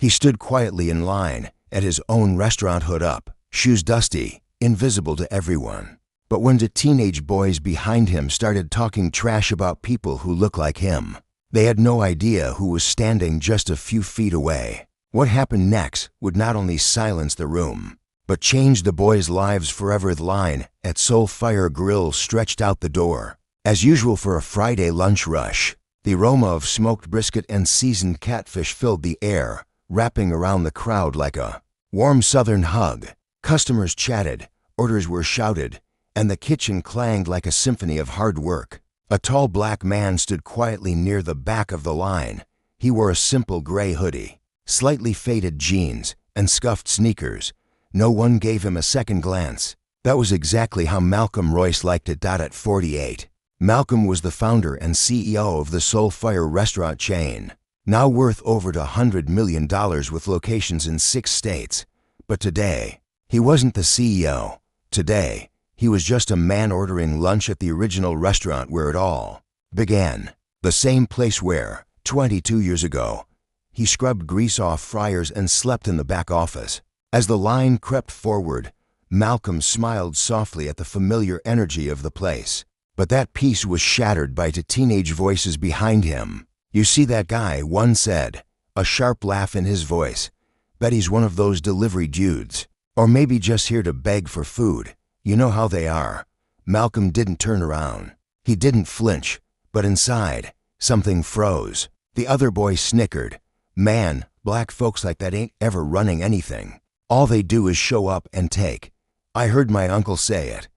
He stood quietly in line, at his own restaurant hood up, shoes dusty, invisible to everyone. But when the teenage boys behind him started talking trash about people who look like him, they had no idea who was standing just a few feet away. What happened next would not only silence the room, but change the boys' lives forever. The line at Soulfire Grill stretched out the door. As usual for a Friday lunch rush, the aroma of smoked brisket and seasoned catfish filled the air, wrapping around the crowd like a warm southern hug. Customers chatted, orders were shouted, and the kitchen clanged like a symphony of hard work. A tall black man stood quietly near the back of the line. He wore a simple gray hoodie, slightly faded jeans, and scuffed sneakers. No one gave him a second glance. That was exactly how Malcolm Royce liked it. At 48, Malcolm was the founder and CEO of the Soulfire restaurant chain, now worth over $100 million with locations in 6 states. But today, he wasn't the CEO. Today, he was just a man ordering lunch at the original restaurant where it all began. The same place where, 22 years ago, he scrubbed grease off fryers and slept in the back office. As the line crept forward, Malcolm smiled softly at the familiar energy of the place. But that peace was shattered by the teenage voices behind him. "You see that guy?" one said, a sharp laugh in his voice. "Bet he's one of those delivery dudes. Or maybe just here to beg for food. You know how they are." Malcolm didn't turn around. He didn't flinch, but inside, something froze. The other boy snickered. "Man, black folks like that ain't ever running anything. All they do is show up and take. I heard my uncle say it.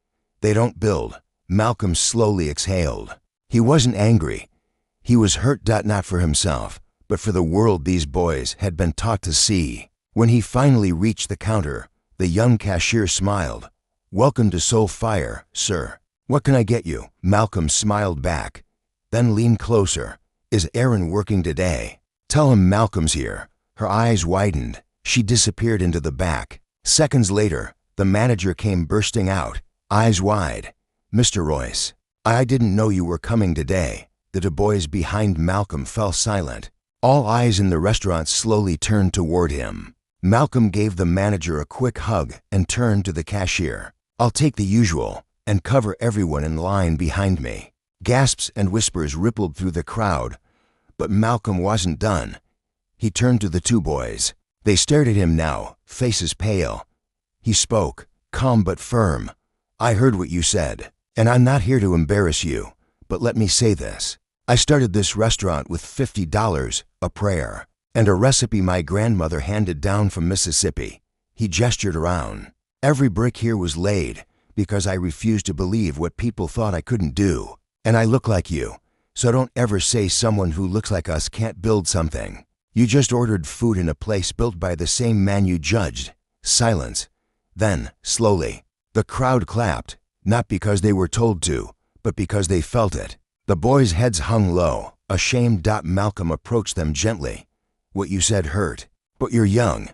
They don't build." Malcolm slowly exhaled. He wasn't angry. He was hurt, not for himself, but for the world these boys had been taught to see. When he finally reached the counter, the young cashier smiled. "Welcome to Soulfire, sir. What can I get you?" Malcolm smiled back, then leaned closer. "Is Erin working today? Tell him Malcolm's here." Her eyes widened. She disappeared into the back. Seconds later, the manager came bursting out, eyes wide. "Mr. Royce, I didn't know you were coming today." The boys behind Malcolm fell silent. All eyes in the restaurant slowly turned toward him. Malcolm gave the manager a quick hug and turned to the cashier. "I'll take the usual and cover everyone in line behind me." Gasps and whispers rippled through the crowd, but Malcolm wasn't done. He turned to the 2 boys. They stared at him now, faces pale. He spoke, calm but firm. "I heard what you said, and I'm not here to embarrass you, but let me say this. I started this restaurant with $50, a prayer, and a recipe my grandmother handed down from Mississippi." He gestured around. "Every brick here was laid because I refused to believe what people thought I couldn't do. And I look like you, so don't ever say someone who looks like us can't build something. You just ordered food in a place built by the same man you judged." Silence. Then, slowly, the crowd clapped, not because they were told to, but because they felt it. The boys' heads hung low, ashamed. Malcolm approached them gently. "What you said hurt, but you're young.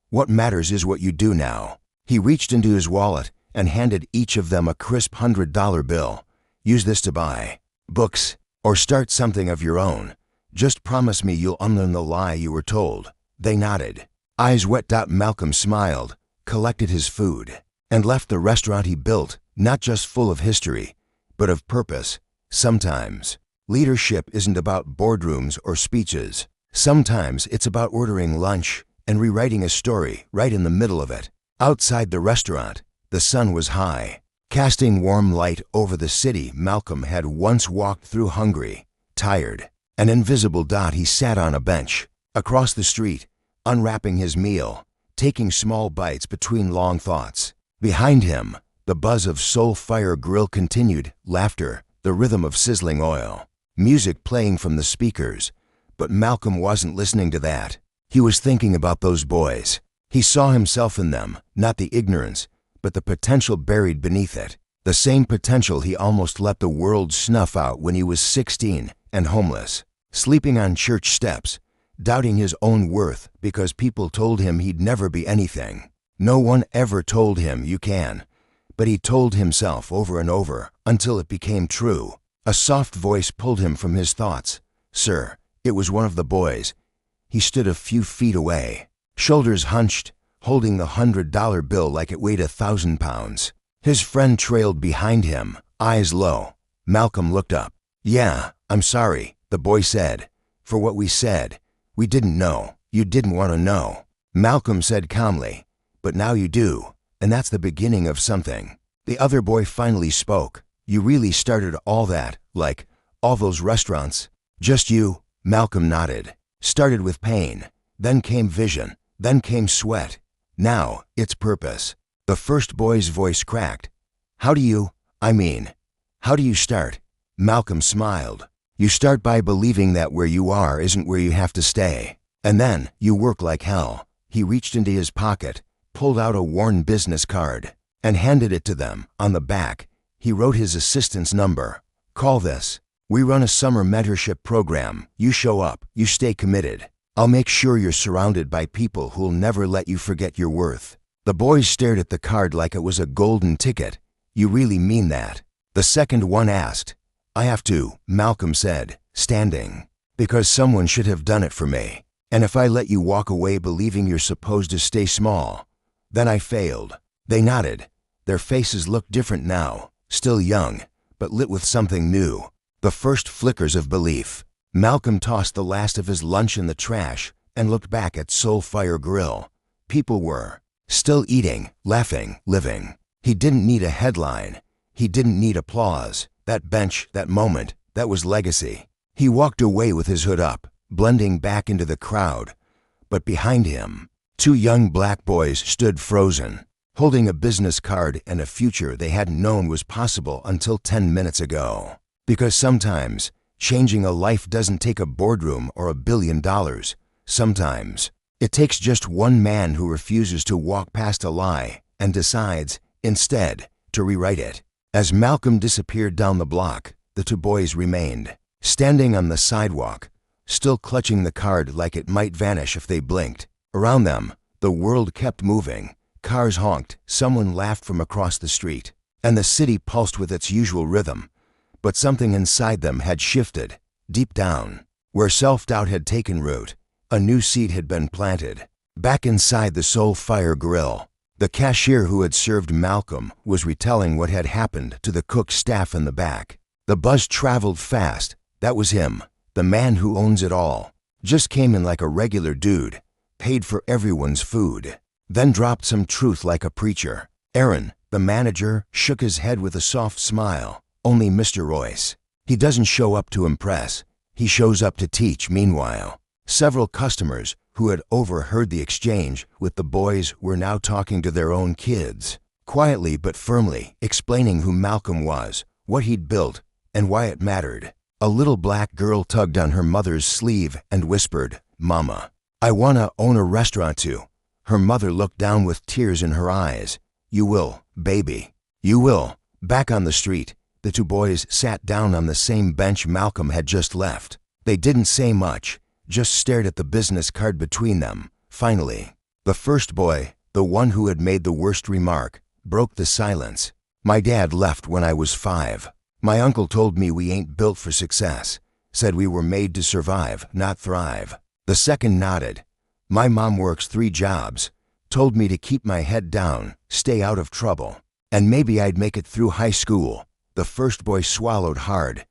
What matters is what you do now." He reached into his wallet and handed each of them a crisp $100 bill. "Use this to buy books or start something of your own. Just promise me you'll unlearn the lie you were told." They nodded. Eyes wet. Malcolm smiled, collected his food, and left the restaurant he built, not just full of history, but of purpose. Sometimes, leadership isn't about boardrooms or speeches. Sometimes it's about ordering lunch and rewriting a story right in the middle of it. Outside the restaurant, the sun was high, casting warm light over the city Malcolm had once walked through. Hungry, tired, an invisible dot, he sat on a bench across the street, unwrapping his meal, taking small bites between long thoughts. Behind him, the buzz of Soulfire Grill continued, laughter, the rhythm of sizzling oil, music playing from the speakers. But Malcolm wasn't listening to that. He was thinking about those boys. He saw himself in them, not the ignorance, but the potential buried beneath it. The same potential he almost let the world snuff out when he was 16 and homeless, sleeping on church steps, doubting his own worth because people told him he'd never be anything. No one ever told him you can, but he told himself over and over until it became true. A soft voice pulled him from his thoughts. "Sir." It was one of the boys. He stood a few feet away, shoulders hunched, holding the $100 bill like it weighed 1,000 pounds. His friend trailed behind him, eyes low. Malcolm looked up. "Yeah, I'm sorry," the boy said, "for what we said. We didn't know. You didn't want to know." Malcolm said calmly, "But now you do, and that's the beginning of something." The other boy finally spoke. "You really started all that, like, all those restaurants?" "Just you," Malcolm nodded. "Started with pain, then came vision, then came sweat. Now it's purpose." The first boy's voice cracked. How do you start?" Malcolm smiled. "You start by believing that where you are isn't where you have to stay. And then you work like hell." He reached into his pocket, pulled out a worn business card, and handed it to them. On the back, he wrote his assistant's number. "Call this. We run a summer mentorship program. You show up, you stay committed. I'll make sure you're surrounded by people who'll never let you forget your worth." The boys stared at the card like it was a golden ticket. "You really mean that?" The second one asked. "I have to," Malcolm said, standing, "because someone should have done it for me. And if I let you walk away believing you're supposed to stay small, then I failed." They nodded. Their faces looked different now, still young, but lit with something new. The first flickers of belief. Malcolm tossed the last of his lunch in the trash and looked back at Soulfire Grill. People were still eating, laughing, living. He didn't need a headline. He didn't need applause. That bench, that moment, that was legacy. He walked away with his hood up, blending back into the crowd. But behind him, two young black boys stood frozen, holding a business card and a future they hadn't known was possible until 10 minutes ago. Because sometimes, changing a life doesn't take a boardroom or $1 billion. Sometimes, it takes just one man who refuses to walk past a lie and decides, instead, to rewrite it. As Malcolm disappeared down the block, the two boys remained, standing on the sidewalk, still clutching the card like it might vanish if they blinked. Around them, the world kept moving. Cars honked, someone laughed from across the street, and the city pulsed with its usual rhythm. But something inside them had shifted. Deep down, where self-doubt had taken root, a new seed had been planted. Back inside the Soulfire Grill, the cashier who had served Malcolm was retelling what had happened to the cook staff in the back. The buzz traveled fast. That was him, the man who owns it all. Just came in like a regular dude, paid for everyone's food, then dropped some truth like a preacher. Aaron, the manager, shook his head with a soft smile. "Only Mr. Royce. He doesn't show up to impress. He shows up to teach." Meanwhile, several customers who had overheard the exchange with the boys were now talking to their own kids, quietly but firmly, explaining who Malcolm was, what he'd built, and why it mattered. A little black girl tugged on her mother's sleeve and whispered, "Mama, I want to own a restaurant too." Her mother looked down with tears in her eyes. "You will, baby. You will." Back on the street, the two boys sat down on the same bench Malcolm had just left. They didn't say much, just stared at the business card between them. Finally, the first boy, the one who had made the worst remark, broke the silence. "My dad left when I was 5. My uncle told me we ain't built for success, said we were made to survive, not thrive." The second nodded. "My mom works 3 jobs, told me to keep my head down, stay out of trouble, and maybe I'd make it through high school." The first boy swallowed hard.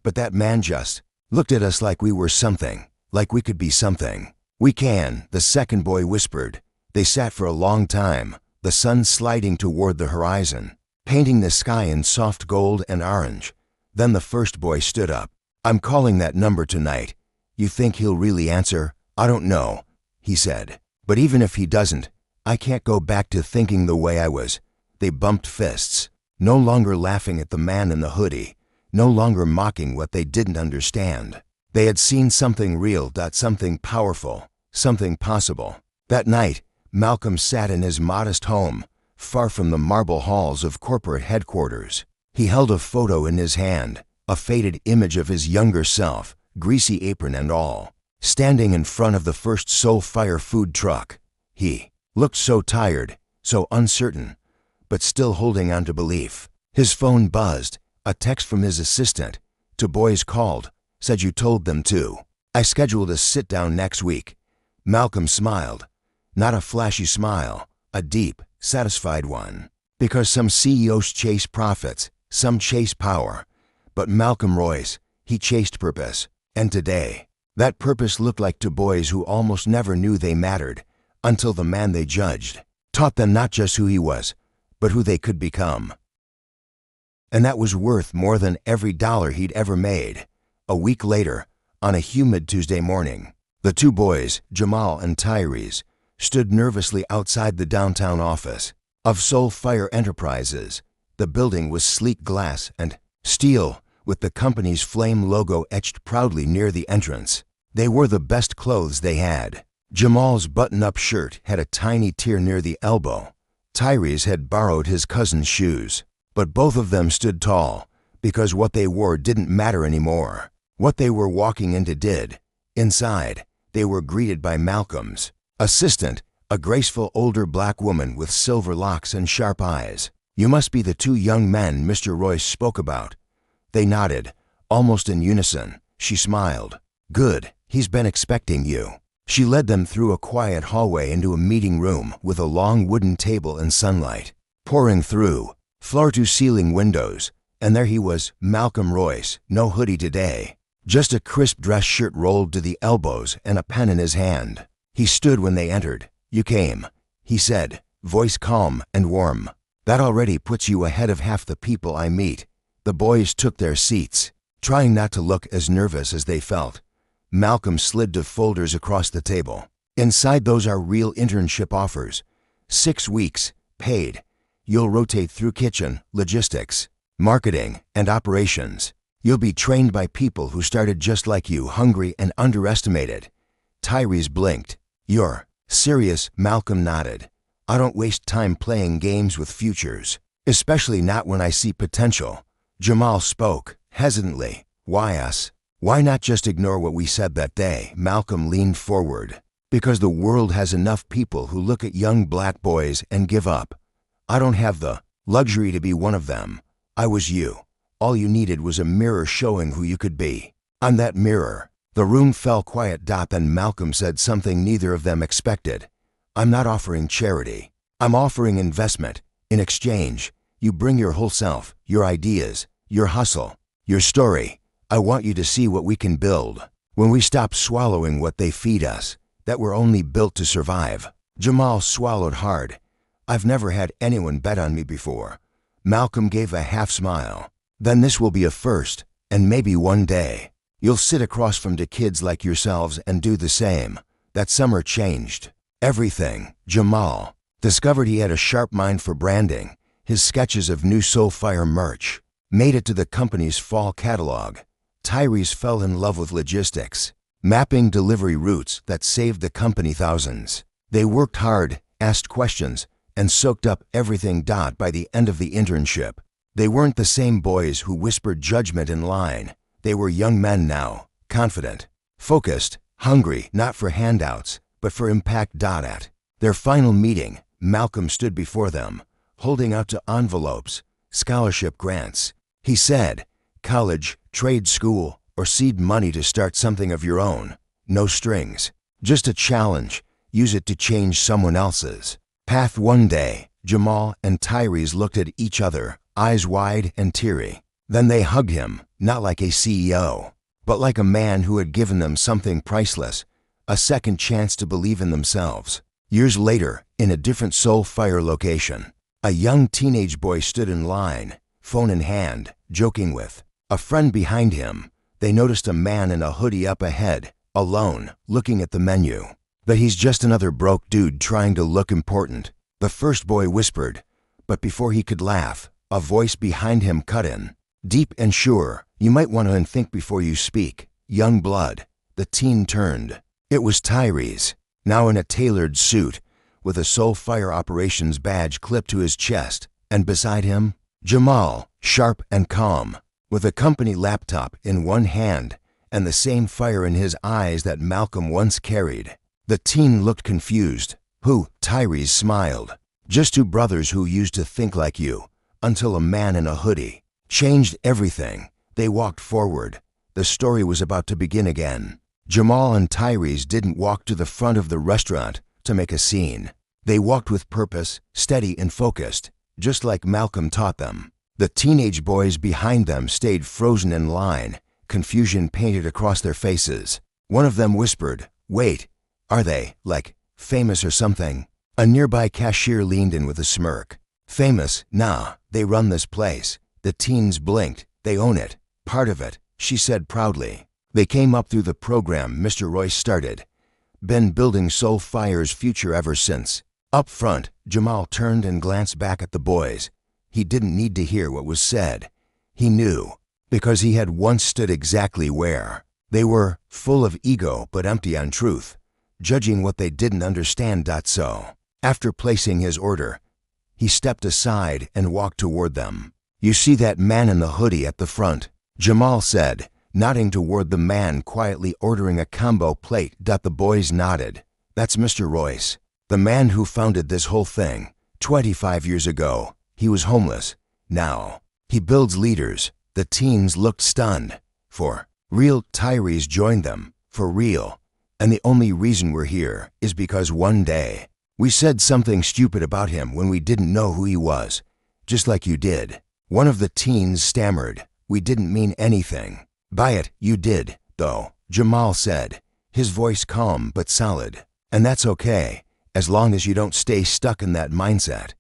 "But that man just looked at us like we were something, like we could be something." "We can," the second boy whispered. They sat for a long time, the sun sliding toward the horizon, painting the sky in soft gold and orange. Then the first boy stood up. "I'm calling that number tonight. You think he'll really answer?" "I don't know," he said. "But even if he doesn't, I can't go back to thinking the way I was." They bumped fists, no longer laughing at the man in the hoodie, no longer mocking what they didn't understand. They had seen something real, something powerful, something possible. That night, Malcolm sat in his modest home, far from the marble halls of corporate headquarters. He held a photo in his hand, a faded image of his younger self, greasy apron and all, standing in front of the first Soulfire food truck. He looked so tired, so uncertain, but still holding on to belief. His phone buzzed, a text from his assistant. "Two boys called, said you told them to. I scheduled a sit-down next week. Malcolm smiled. Not a flashy smile, a deep, satisfied one. Because some CEOs chase profits, some chase power. But Malcolm Royce, he chased purpose. And today, that purpose looked like to boys who almost never knew they mattered, until the man they judged taught them not just who he was, but who they could become. And that was worth more than every dollar he'd ever made. A week later, on a humid Tuesday morning, the two boys, Jamal and Tyrese, stood nervously outside the downtown office of Soulfire Enterprises. The building was sleek glass and steel, with the company's flame logo etched proudly near the entrance. They wore the best clothes they had. Jamal's button-up shirt had a tiny tear near the elbow. Tyrese had borrowed his cousin's shoes. But both of them stood tall, because what they wore didn't matter anymore. What they were walking into did. Inside, they were greeted by Malcolm's assistant, a graceful older black woman with silver locks and sharp eyes. "You must be the two young men Mr. Royce spoke about." They nodded, almost in unison. She smiled. "Good, he's been expecting you." She led them through a quiet hallway into a meeting room with a long wooden table and sunlight pouring through, floor-to-ceiling windows, and there he was, Malcolm Royce, no hoodie today. Just a crisp dress shirt rolled to the elbows and a pen in his hand. He stood when they entered. "You came," he said, voice calm and warm. "That already puts you ahead of half the people I meet." The boys took their seats, trying not to look as nervous as they felt. Malcolm slid to folders across the table. "Inside those are real internship offers. 6 weeks, paid. You'll rotate through kitchen, logistics, marketing, and operations. You'll be trained by people who started just like you, hungry and underestimated." Tyrese blinked. "You're serious?" Malcolm nodded. "I don't waste time playing games with futures, especially not when I see potential." Jamal spoke, hesitantly. "Why us? Why not just ignore what we said that day?" Malcolm leaned forward. "Because the world has enough people who look at young black boys and give up. I don't have the luxury to be one of them. I was you. All you needed was a mirror showing who you could be. I'm that mirror." The room fell quiet. Then Malcolm said something neither of them expected. "I'm not offering charity. I'm offering investment. In exchange, you bring your whole self, your ideas, your hustle, your story. I want you to see what we can build when we stop swallowing what they feed us, that we're only built to survive." Jamal swallowed hard. "I've never had anyone bet on me before." Malcolm gave a half smile. "Then this will be a first, and maybe one day you'll sit across from the kids like yourselves and do the same." That summer changed everything. Jamal discovered he had a sharp mind for branding. His sketches of new Soulfire merch made it to the company's fall catalog. Tyrese fell in love with logistics, mapping delivery routes that saved the company thousands. They worked hard, asked questions, and soaked up everything. By the end of the internship, they weren't the same boys who whispered judgment in line. They were young men now, confident, focused, hungry not for handouts, but for impact. At their final meeting, Malcolm stood before them, holding out to envelopes, scholarship grants. He said, "College, trade school, or seed money to start something of your own. No strings. Just a challenge. Use it to change someone else's path." One day, Jamal and Tyrese looked at each other, eyes wide and teary. Then they hugged him, not like a CEO, but like a man who had given them something priceless, a second chance to believe in themselves. Years later, in a different Soulfire location, a young teenage boy stood in line, phone in hand, joking with a friend behind him. They noticed a man in a hoodie up ahead, alone, looking at the menu. "But he's just another broke dude trying to look important," the first boy whispered. But before he could laugh, a voice behind him cut in, deep and sure. "You might want to think before you speak. Young blood." The teen turned. It was Tyrese, now in a tailored suit, with a Soulfire operations badge clipped to his chest, and beside him, Jamal, sharp and calm, with a company laptop in one hand and the same fire in his eyes that Malcolm once carried. The teen looked confused. "Who?" Tyrese smiled. "Just two brothers who used to think like you, until a man in a hoodie changed everything." They walked forward. The story was about to begin again. Jamal and Tyrese didn't walk to the front of the restaurant to make a scene. They walked with purpose, steady and focused, just like Malcolm taught them. The teenage boys behind them stayed frozen in line, confusion painted across their faces. One of them whispered, "Wait, are they, like, famous or something?" A nearby cashier leaned in with a smirk. "Famous? Nah, they run this place." The teens blinked. "They own it. Part of it," she said proudly. They came up through the program Mr. Royce started. Been building Soulfire's future ever since. Up front, Jamal turned and glanced back at the boys. He didn't need to hear what was said. He knew, because he had once stood exactly where. They were full of ego but empty on truth, judging what they didn't understand. So, after placing his order, he stepped aside and walked toward them. "You see that man in the hoodie at the front?" Jamal said, nodding toward the man quietly ordering a combo plate. The boys nodded. "That's Mr. Royce, the man who founded this whole thing. 25 years ago, he was homeless. Now, he builds leaders." The teens looked stunned. "For real?" Tyrese joined them. "For real. And the only reason we're here is because one day we said something stupid about him when we didn't know who he was. Just like you did." One of the teens stammered, "We didn't mean anything by it." "You did, though," Jamal said, his voice calm but solid. "And that's okay, as long as you don't stay stuck in that mindset."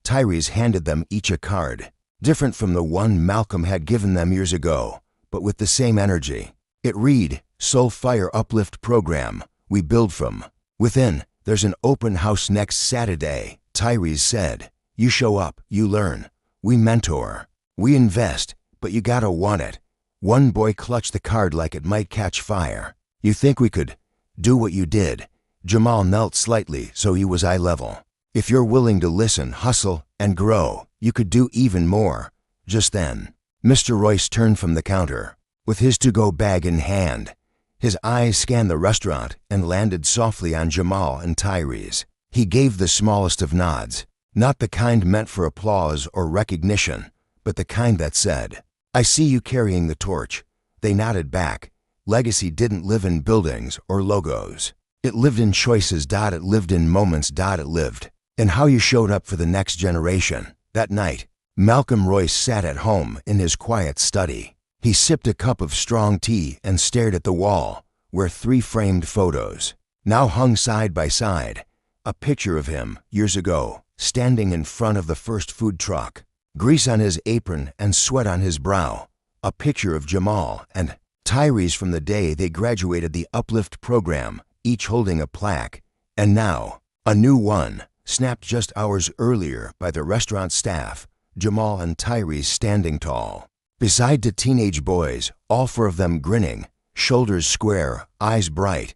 Tyrese handed them each a card, different from the one Malcolm had given them years ago, but with the same energy. It read, "Soulfire Uplift Program. We build from within. There's an open house next Saturday." Tyrese said, "You show up, you learn. We mentor. We invest, but you gotta want it." One boy clutched the card like it might catch fire. "You think we could do what you did?" Jamal knelt slightly so he was eye level. "If you're willing to listen, hustle, and grow, you could do even more." Just then, Mr. Royce turned from the counter, with his to-go bag in hand. His eyes scanned the restaurant and landed softly on Jamal and Tyrese. He gave the smallest of nods, not the kind meant for applause or recognition, but the kind that said, "I see you carrying the torch." They nodded back. Legacy didn't live in buildings or logos. It lived in choices. It lived in moments. It lived in how you showed up for the next generation. That night, Malcolm Royce sat at home in his quiet study. He sipped a cup of strong tea and stared at the wall, where 3 framed photos now hung side by side. A picture of him, years ago, standing in front of the first food truck, grease on his apron and sweat on his brow. A picture of Jamal and Tyrese from the day they graduated the Uplift program, each holding a plaque. And now, a new one, snapped just hours earlier by the restaurant staff, Jamal and Tyrese standing tall beside the teenage boys, all 4 of them grinning, shoulders square, eyes bright.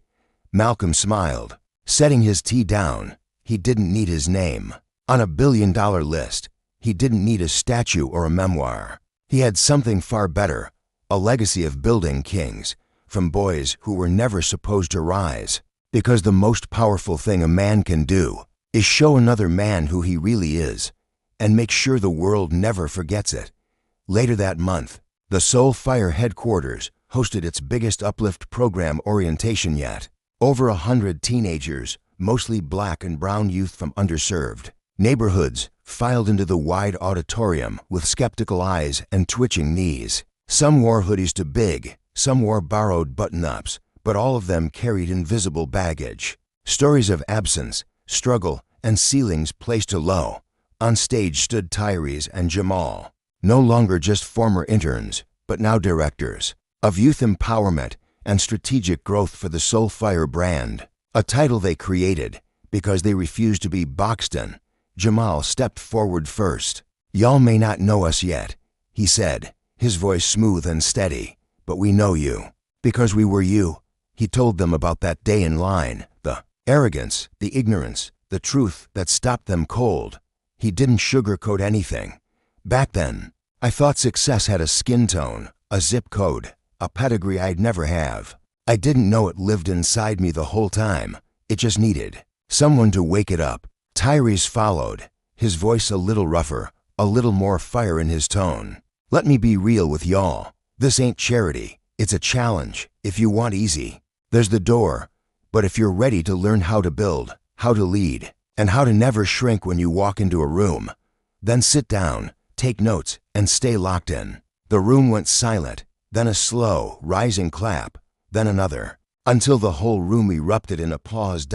Malcolm smiled, setting his tea down. He didn't need his name on a billion-dollar list. He didn't need a statue or a memoir. He had something far better, a legacy of building kings, from boys who were never supposed to rise. Because the most powerful thing a man can do is show another man who he really is, and make sure the world never forgets it. Later that month, the Soulfire headquarters hosted its biggest Uplift program orientation yet. Over 100 teenagers, mostly black and brown youth from underserved neighborhoods, filed into the wide auditorium with skeptical eyes and twitching knees. Some wore hoodies too big, some wore borrowed button-ups, but all of them carried invisible baggage. Stories of absence, struggle, and ceilings placed too low. On stage stood Tyrese and Jamal, no longer just former interns, but now directors of youth empowerment and strategic growth for the Soulfire brand, a title they created because they refused to be boxed in. Jamal stepped forward first. "Y'all may not know us yet," he said, his voice smooth and steady, "but we know you. Because we were you." He told them about that day in line, the arrogance, the ignorance, the truth that stopped them cold. He didn't sugarcoat anything. "Back then, I thought success had a skin tone, a zip code, a pedigree I'd never have. I didn't know it lived inside me the whole time. It just needed someone to wake it up." Tyrese followed, his voice a little rougher, a little more fire in his tone. "Let me be real with y'all. This ain't charity. It's a challenge. If you want easy, There's the door, but if you're ready to learn how to build, how to lead, and how to never shrink when you walk into a room, then sit down, take notes, and stay locked in. The room went silent, then a slow, rising clap, then another, until the whole room erupted in applause.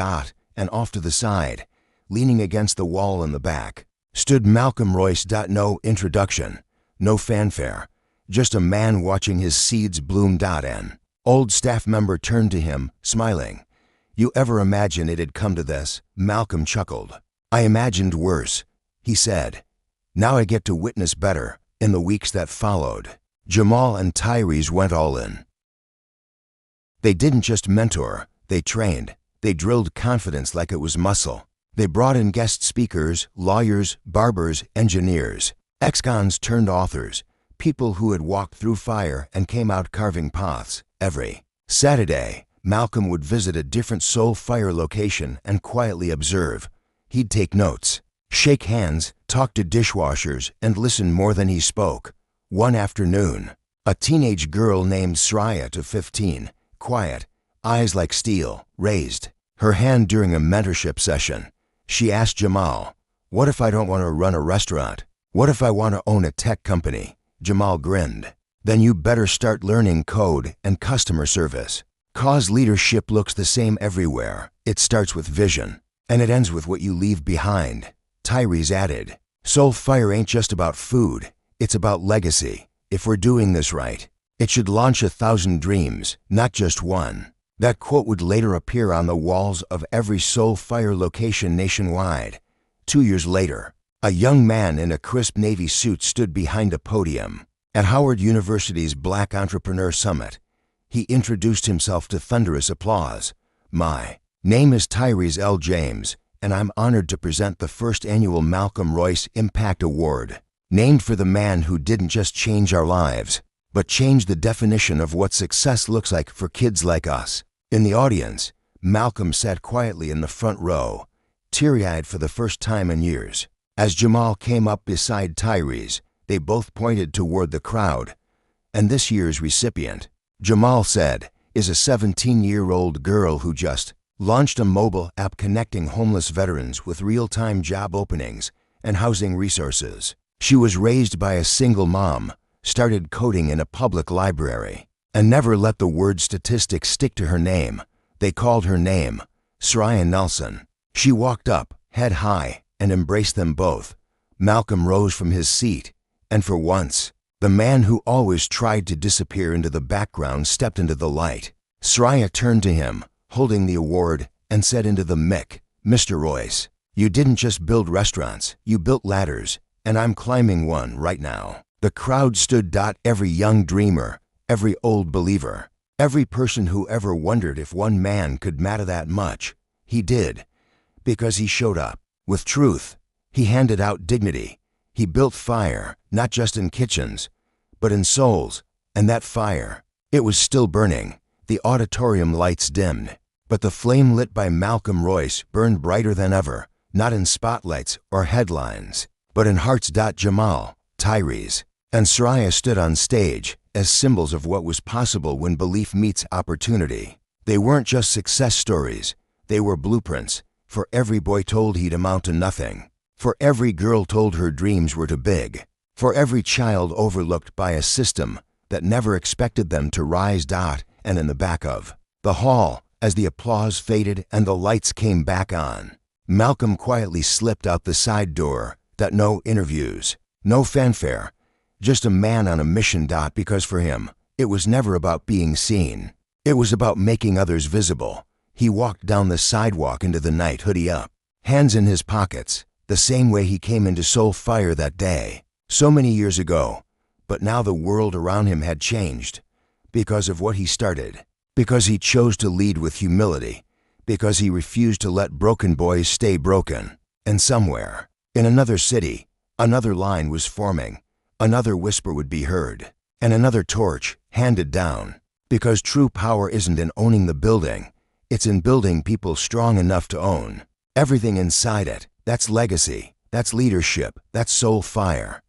And off to the side, leaning against the wall in the back, stood Malcolm Royce. No introduction, no fanfare, just a man watching his seeds bloom. An old staff member turned to him, smiling. "You ever imagine it'd come to this?" Malcolm chuckled. "I imagined worse," he said. "Now I get to witness better." In the weeks that followed, Jamal and Tyrese went all in. They didn't just mentor, they trained. They drilled confidence like it was muscle. They brought in guest speakers, lawyers, barbers, engineers, ex-cons turned authors, people who had walked through fire and came out carving paths. Every Saturday, Malcolm would visit a different Soul Fire location and quietly observe. He'd take notes, shake hands, talk to dishwashers, and listen more than he spoke. One afternoon, a teenage girl named Sraya, 15, quiet, eyes like steel, raised her hand during a mentorship session. She asked Jamal, "What if I don't want to run a restaurant? What if I want to own a tech company?" Jamal grinned. "Then you better start learning code and customer service. Cause leadership looks the same everywhere. It starts with vision, and it ends with what you leave behind." Tyrese added, "Soul Fire ain't just about food, it's about legacy. If we're doing this right, it should launch 1,000 dreams, not just one." That quote would later appear on the walls of every Soul Fire location nationwide. 2 years later, a young man in a crisp navy suit stood behind a podium at Howard University's Black Entrepreneur Summit. He introduced himself to thunderous applause. "My name is Tyrese L. James, and I'm honored to present the first annual Malcolm Royce Impact Award, named for the man who didn't just change our lives, but changed the definition of what success looks like for kids like us." In the audience, Malcolm sat quietly in the front row, teary-eyed for the first time in years. As Jamal came up beside Tyrese, they both pointed toward the crowd. "And this year's recipient," Jamal said, "is a 17-year-old girl who just launched a mobile app connecting homeless veterans with real-time job openings and housing resources. She was raised by a single mom, started coding in a public library, and never let the word statistics stick to her name. They called her name Sraya Nelson." She walked up, head high, and embraced them both. Malcolm rose from his seat, and for once, the man who always tried to disappear into the background stepped into the light. Sraya turned to him, holding the award, and said into the mic, "Mr. Royce, you didn't just build restaurants, you built ladders, and I'm climbing one right now." The crowd stood. Every young dreamer, every old believer, every person who ever wondered if one man could matter that much, he did, because he showed up with truth. He handed out dignity. He built fire, not just in kitchens, but in souls. And that fire, it was still burning. The auditorium lights dimmed, but the flame lit by Malcolm Royce burned brighter than ever, not in spotlights or headlines, but in hearts. Jamal, Tyrese, and Sraya stood on stage as symbols of what was possible when belief meets opportunity. They weren't just success stories, they were blueprints. For every boy told he'd amount to nothing, for every girl told her dreams were too big, for every child overlooked by a system that never expected them to rise. And in the back of the hall, as the applause faded and the lights came back on, Malcolm quietly slipped out the side door. No interviews, no fanfare, just a man on a mission. Because for him, it was never about being seen. It was about making others visible. He walked down the sidewalk into the night, hoodie up, hands in his pockets, the same way he came into Soul Fire that day, so many years ago. But now the world around him had changed. Because of what he started. Because he chose to lead with humility. Because he refused to let broken boys stay broken. And somewhere, in another city, another line was forming. Another whisper would be heard. And another torch handed down. Because true power isn't in owning the building. It's in building people strong enough to own everything inside it. That's legacy. That's leadership. That's Soul Fire.